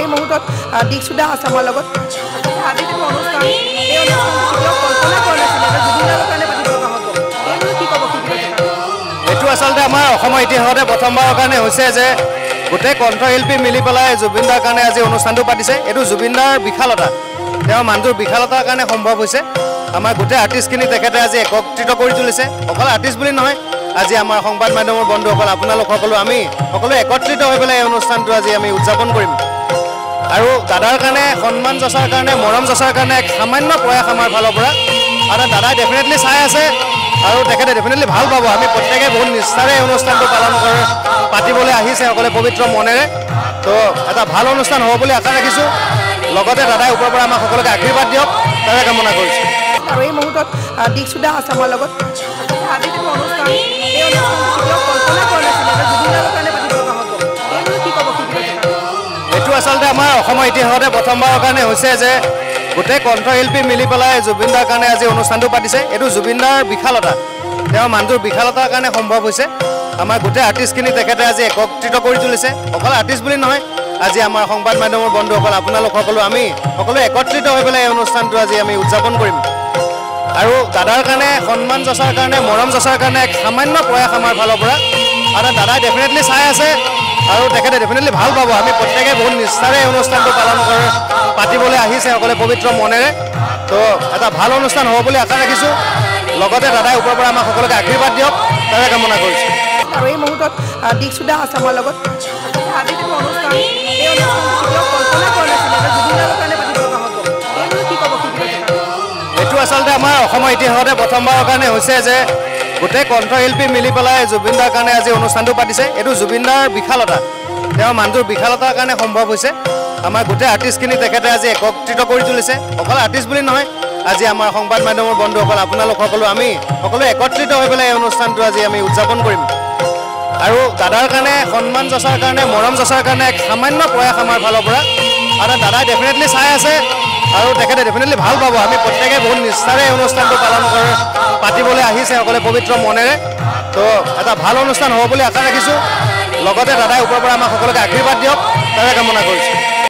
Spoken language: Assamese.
এই মুহূৰ্তত দিকসুদা আছে আমাৰ লগত। আজি যিটো অনুষ্ঠান এই অনুষ্ঠানটো কল্পনা কৰা নাছিলে যে জুবিনৰ কাৰণে পাতিব লগা হ'ব। এইটো কি ক'ব খুজিব? এইটো আচলতে আমাৰ অসমৰ ইতিহাসতে প্ৰথমবাৰৰ কাৰণে হৈছে যে গোটেই কণ্ঠশিল্পী মিলি পেলাই জুবিনদাৰ কাৰণে আজি অনুষ্ঠানটো পাতিছে। এইটো জুবিনদাৰ বিশালতা, তেওঁৰ মানুহটোৰ বিশালতাৰ কাৰণে সম্ভৱ হৈছে। আমাৰ গোটেই আৰ্টিষ্টখিনি তেখেতে আজি একত্ৰিত কৰি তুলিছে। অকল আৰ্টিষ্ট বুলি নহয়, আজি আমাৰ সংবাদ মাধ্যমৰ বন্ধুসকল, আপোনালোক সকলো আমি সকলো একত্ৰিত হৈ পেলাই এই অনুষ্ঠানটো আজি আমি উদযাপন কৰিম। আৰু দাদাৰ কাৰণে সন্মান যচাৰ কাৰণে, মৰম যচাৰ কাৰণে এক সামান্য প্ৰয়াস আমাৰ ফালৰ পৰা। আৰু দাদাই ডেফিনেটলি চাই আছে আৰু তেখেতে ডেফিনেটলি ভাল পাব। আমি প্ৰত্যেকে বহুত নিষ্ঠাৰে এই অনুষ্ঠানটো পালন কৰি পাতিবলৈ আহিছে সকলোৱে পবিত্ৰ মনেৰে। তো এটা ভাল অনুষ্ঠান হ'ব বুলি আশা ৰাখিছোঁ। লগতে দাদাই ওপৰৰ পৰা আমাক সকলোকে আশীৰ্বাদ দিয়ক, তাৰে কামনা কৰিছোঁ। আৰু এই মুহূৰ্তত দিকসুদা আছে আমাৰ লগত। আজি যিটো অনুষ্ঠান এই অনুষ্ঠানটো কল্পনা কৰা নাছিলে যে জুবিনৰ কাৰণে পাতিব লগা হ'ব। এইটো কি ক'ব খুজিব? এইটো আচলতে আমাৰ অসমৰ ইতিহাসতে প্ৰথমবাৰৰ কাৰণে হৈছে যে গোটেই কণ্ঠশিল্পী মিলি পেলাই জুবিনদাৰ কাৰণে আজি অনুষ্ঠানটো পাতিছে। এইটো জুবিনদাৰ বিশালতা, তেওঁৰ মানুহটোৰ বিশালতাৰ কাৰণে সম্ভৱ হৈছে। আমাৰ গোটেই আৰ্টিষ্টখিনি তেখেতে আজি একত্ৰিত কৰি তুলিছে। অকল আৰ্টিষ্ট বুলি নহয়, আজি আমাৰ সংবাদ মাধ্যমৰ বন্ধুসকল, আপোনালোক সকলো আমি সকলোৱে একত্ৰিত হৈ পেলাই এই অনুষ্ঠানটো আজি আমি উদযাপন কৰিম। আৰু দাদাৰ কাৰণে সন্মান যচাৰ কাৰণে, মৰম যচাৰ কাৰণে এক সামান্য প্ৰয়াস আমাৰ ফালৰ পৰা। আৰু দাদাই ডেফিনেটলি চাই আছে আৰু তেখেতে ডেফিনেটলি ভাল পাব। আমি প্ৰত্যেকে বহুত নিষ্ঠাৰে এই অনুষ্ঠানটো পালন কৰি পাতিবলৈ আহিছে সকলোৱে পবিত্ৰ মনেৰে। তো এটা ভাল অনুষ্ঠান হ'ব বুলি আশা ৰাখিছোঁ। লগতে দাদাই ওপৰৰ পৰা আমাক সকলোকে আশীৰ্বাদ দিয়ক, তাৰে কামনা কৰিছোঁ। আৰু এই মুহূৰ্তত দিকসুদা আছে আমাৰ লগত। আজি যিটো অনুষ্ঠান এই অনুষ্ঠানটো কল্পনা কৰা নাছিলে যে জুবিনৰ কাৰণে পাতিব লগা হ'ব। এইটো কি ক'ব খুজিব? এইটো আচলতে আমাৰ অসমৰ ইতিহাসতে প্ৰথমবাৰৰ কাৰণে হৈছে যে গোটেই কণ্ঠশিল্পী মিলি পেলাই জুবিনদাৰ কাৰণে আজি অনুষ্ঠানটো পাতিছে। এইটো জুবিনদাৰ বিশালতা, তেওঁৰ মানুহটোৰ বিশালতাৰ কাৰণে সম্ভৱ হৈছে। আমাৰ গোটেই আৰ্টিষ্টখিনি তেখেতে আজি একত্ৰিত কৰি তুলিছে। অকল আৰ্টিষ্ট বুলি নহয়, আজি আমাৰ সংবাদ মাধ্যমৰ বন্ধুসকল, আপোনালোক সকলো আমি সকলোৱে একত্ৰিত হৈ পেলাই এই অনুষ্ঠানটো আজি আমি উদযাপন কৰিম। আৰু দাদাৰ কাৰণে সন্মান যচাৰ কাৰণে, মৰম যচাৰ কাৰণে এক সামান্য প্ৰয়াস আমাৰ ফালৰ পৰা। আৰু দাদাই ডেফিনেটলি চাই আছে আৰু তেখেতে ডেফিনেটলি ভাল পাব। আমি প্ৰত্যেকে বহুত নিষ্ঠাৰে এই অনুষ্ঠানটো পালন কৰি পাতিবলৈ আহিছে সকলোৱে পবিত্ৰ মনেৰে। তো এটা ভাল অনুষ্ঠান হ'ব বুলি আশা ৰাখিছোঁ। লগতে দাদাই ওপৰৰ পৰা আমাক সকলোকে আশীৰ্বাদ দিয়ক, তাৰে কামনা কৰিছোঁ।